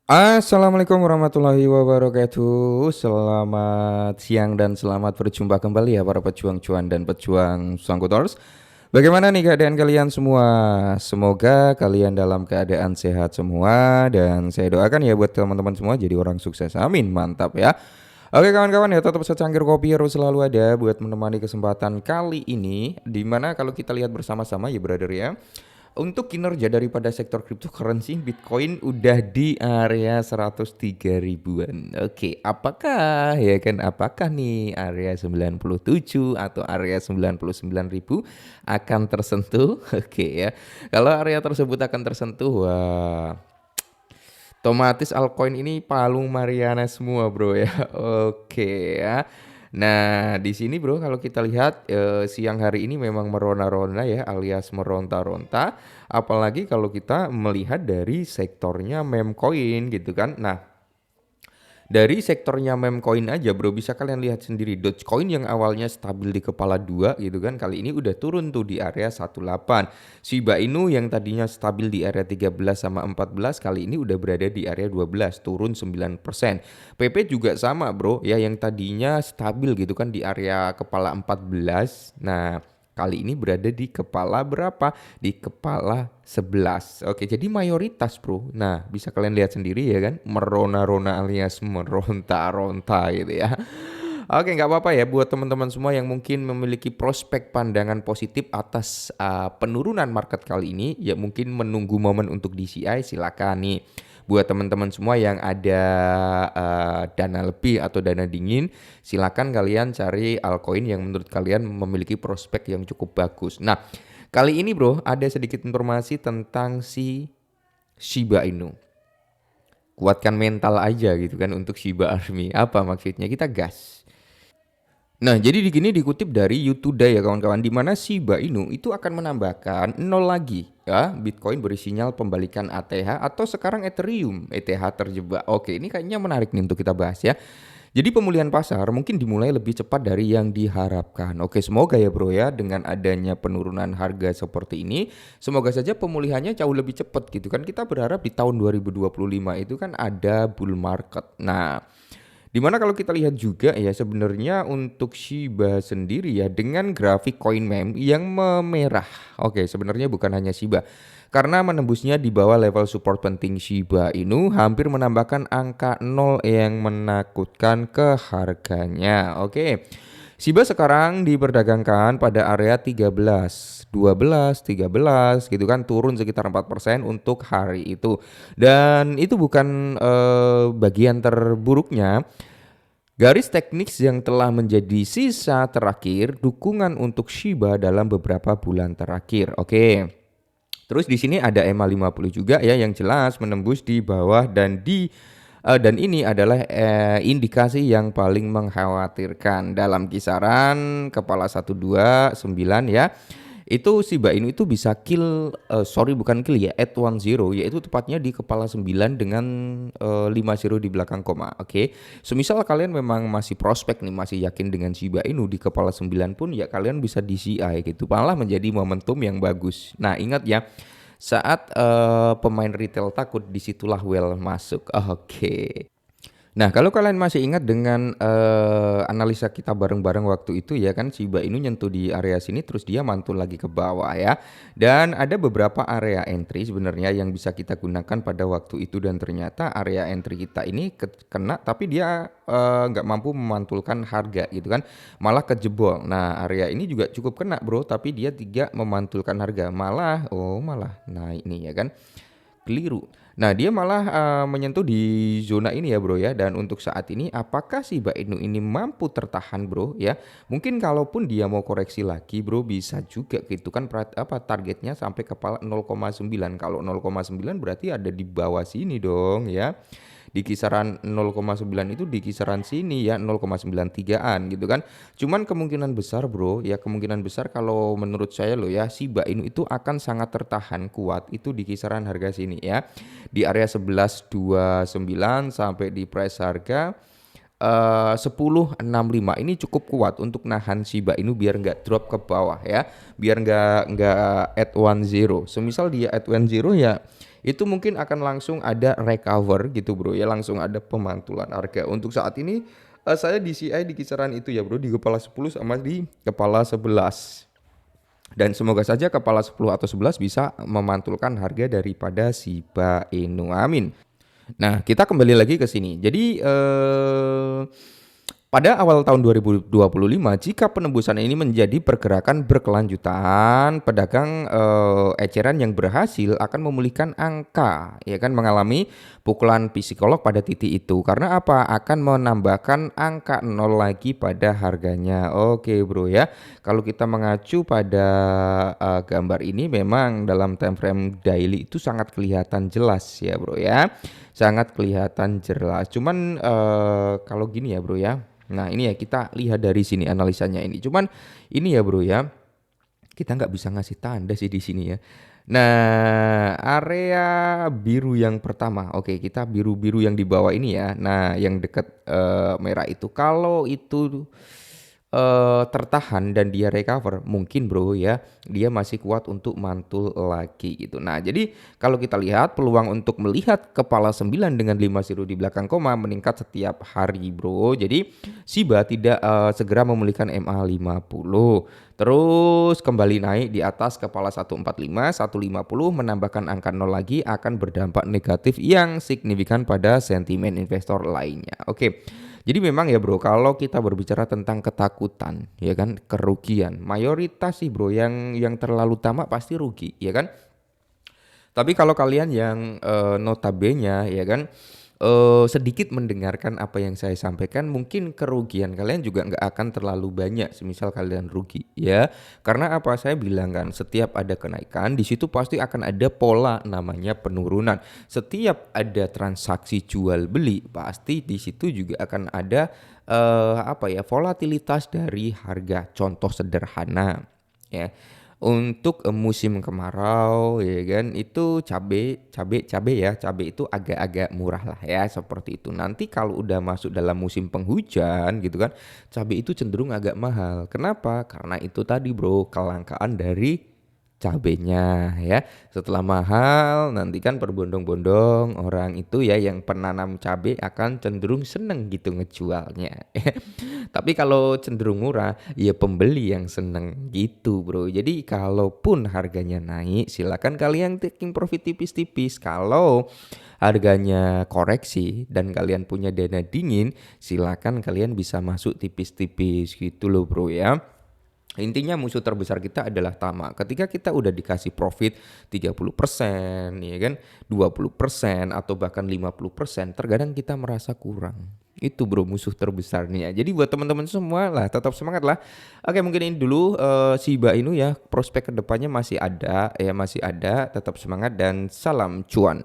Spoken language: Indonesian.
Assalamualaikum warahmatullahi wabarakatuh. Selamat siang dan selamat berjumpa kembali ya para pejuang cuan dan pejuang Sangkutors. Bagaimana nih keadaan kalian semua? Semoga kalian dalam keadaan sehat semua dan saya doakan ya buat teman-teman semua jadi orang sukses. Amin, mantap ya. Oke kawan-kawan ya tetap secangkir kopi harus selalu ada buat menemani kesempatan kali ini. Dimana kalau kita lihat bersama-sama ya brother ya. Untuk kinerja daripada sektor cryptocurrency, Bitcoin udah di area 103 ribuan. Oke, apakah nih area 97 atau area 99 ribu akan tersentuh? Oke ya. Kalau area tersebut akan tersentuh, wah, otomatis altcoin ini palung Mariana semua, Bro ya. Oke ya. Nah, di sini Bro kalau kita lihat siang hari ini memang meronta-ronta ya alias meronta-ronta. Apalagi kalau kita melihat dari sektornya meme coin gitu kan. Nah, dari sektornya meme coin aja bro bisa kalian lihat sendiri Dogecoin yang awalnya stabil di kepala 2 gitu kan kali ini udah turun tuh di area 18. Shiba Inu yang tadinya stabil di area 13 sama 14 kali ini udah berada di area 12 turun 9%. PP juga sama bro ya yang tadinya stabil gitu kan di area kepala 14. Nah kali ini berada di kepala berapa? Di kepala 11. Oke, jadi mayoritas bro. Nah, bisa kalian lihat sendiri ya kan. Merona-rona alias meronta-ronta gitu ya. Oke, nggak apa-apa ya buat teman-teman semua yang mungkin memiliki prospek pandangan positif atas penurunan market kali ini. Ya mungkin menunggu momen untuk DCI silakan nih. Buat teman-teman semua yang ada dana lebih atau dana dingin, silakan kalian cari altcoin yang menurut kalian memiliki prospek yang cukup bagus. Nah, kali ini bro ada sedikit informasi tentang si Shiba Inu. Kuatkan mental aja gitu kan untuk Shiba Army. Apa maksudnya? Kita gas. Nah, jadi di sini dikutip dari YouTube Today ya kawan-kawan, di mana Shiba Inu itu akan menambahkan nol lagi ya Bitcoin beri sinyal pembalikan ATH atau sekarang Ethereum ETH terjebak. Oke, ini kayaknya menarik nih untuk kita bahas ya. Jadi pemulihan pasar mungkin dimulai lebih cepat dari yang diharapkan. Oke, semoga ya bro ya dengan adanya penurunan harga seperti ini, semoga saja pemulihannya jauh lebih cepat gitu kan. Kita berharap di tahun 2025 itu kan ada bull market. Nah, dimana kalau kita lihat juga ya sebenarnya untuk Shiba sendiri ya dengan grafik coin meme yang memerah. Oke, sebenarnya bukan hanya Shiba. Karena menembusnya di bawah level support penting Shiba Inu hampir menambahkan angka 0 yang menakutkan ke harganya. Oke. Shiba sekarang diperdagangkan pada area 13, 12, 13 gitu kan turun sekitar 4% untuk hari itu. Dan itu bukan bagian terburuknya. Garis teknis yang telah menjadi sisa terakhir dukungan untuk Shiba dalam beberapa bulan terakhir. Oke. Terus di sini ada EMA 50 juga ya yang jelas menembus di bawah dan ini adalah indikasi yang paling mengkhawatirkan dalam kisaran kepala 129 ya. Itu Shiba Inu itu bisa bukan kill ya, at 10 yaitu tepatnya di kepala 9 dengan 5 zero di belakang koma. Oke. Semisal kalian memang masih prospek nih, masih yakin dengan Shiba Inu di kepala 9 pun ya kalian bisa DCI gitu. Malah menjadi momentum yang bagus. Nah, ingat ya, saat pemain retail takut disitulah well masuk. Oke. Nah, kalau kalian masih ingat dengan analisa kita bareng-bareng waktu itu ya kan Shiba Inu nyentuh di area sini terus dia mantul lagi ke bawah ya. Dan ada beberapa area entry sebenarnya yang bisa kita gunakan pada waktu itu dan ternyata area entry kita ini kena tapi dia nggak mampu memantulkan harga gitu kan. Malah kejebol. Nah, area ini juga cukup kena bro tapi dia tidak memantulkan harga. Malah naik nih ya kan. Keliru. Nah, dia malah menyentuh di zona ini ya, Bro ya. Dan untuk saat ini apakah si Shiba Inu ini mampu tertahan, Bro ya? Mungkin kalaupun dia mau koreksi lagi, Bro, bisa juga gitu kan targetnya sampai kepala 0,9. Kalau 0,9 berarti ada di bawah sini dong ya. Di kisaran 0,9 itu di kisaran sini ya 0,93an gitu kan. Cuman kemungkinan besar bro ya kemungkinan besar kalau menurut saya loh ya Shiba Inu itu akan sangat tertahan kuat itu di kisaran harga sini ya. Di area 11,29 sampai di price harga 10,65 ini cukup kuat untuk nahan Shiba Inu biar nggak drop ke bawah ya, biar nggak at 10. Semisal dia at 10 ya itu mungkin akan langsung ada recover gitu bro ya, langsung ada pemantulan harga. Untuk saat ini saya DCI di kisaran itu ya bro, di kepala 10 sama di kepala 11. Dan semoga saja kepala 10 atau 11 bisa memantulkan harga daripada Shiba Inu. Amin. Nah, kita kembali lagi ke sini. Jadi pada awal tahun 2025, jika penembusan ini menjadi pergerakan berkelanjutan, pedagang eceran yang berhasil akan memulihkan angka, ya kan, mengalami pukulan psikolog pada titik itu. Karena apa? Akan menambahkan angka 0 lagi pada harganya. Oke, bro ya. Kalau kita mengacu pada gambar ini, memang dalam time frame daily itu sangat kelihatan jelas ya, bro ya. Sangat kelihatan jelas. Cuman kalau gini ya, bro ya. Nah ini ya kita lihat dari sini analisanya ini. Cuman ini ya bro ya, kita nggak bisa ngasih tanda sih di sini ya. Nah area biru yang pertama, oke kita biru-biru yang di bawah ini ya. Nah yang dekat merah itu, kalau itu tertahan dan dia recover, mungkin bro ya dia masih kuat untuk mantul lagi gitu. Nah jadi kalau kita lihat peluang untuk melihat kepala 9 dengan 5 siru di belakang koma meningkat setiap hari bro. Jadi Shiba tidak segera memulihkan MA50, terus kembali naik di atas kepala 145, 150, menambahkan angka 0 lagi akan berdampak negatif yang signifikan pada sentimen investor lainnya. Oke. Jadi memang ya bro, kalau kita berbicara tentang ketakutan, ya kan, kerugian, mayoritas sih bro yang terlalu tamak pasti rugi, ya kan. Tapi kalau kalian yang notabene ya kan sedikit mendengarkan apa yang saya sampaikan, mungkin kerugian kalian juga nggak akan terlalu banyak semisal kalian rugi ya. Karena apa, saya bilang kan setiap ada kenaikan di situ pasti akan ada pola namanya penurunan. Setiap ada transaksi jual beli pasti di situ juga akan ada volatilitas dari harga. Contoh sederhana ya, untuk musim kemarau ya kan, itu cabe itu agak-agak murah lah ya, seperti itu. Nanti kalau udah masuk dalam musim penghujan gitu kan, cabe itu cenderung agak mahal. Kenapa? Karena itu tadi bro, kelangkaan dari cabenya ya. Setelah mahal nanti kan berbondong-bondong orang itu ya, yang penanam cabe akan cenderung seneng gitu ngejualnya. Tapi kalau cenderung murah, ya pembeli yang seneng gitu bro. Jadi kalaupun harganya naik, silakan kalian taking profit tipis-tipis. Kalau harganya koreksi dan kalian punya dana dingin, silakan kalian bisa masuk tipis-tipis gitu loh bro ya. Intinya musuh terbesar kita adalah tamak. Ketika kita udah dikasih profit 30% ya kan, 20% atau bahkan 50%, terkadang kita merasa kurang. Itu bro musuh terbesarnya. Jadi buat teman-teman semua lah, tetap semangat lah. Oke, mungkin ini dulu Shiba Inu ya, prospek kedepannya masih ada ya, masih ada. Tetap semangat dan salam cuan.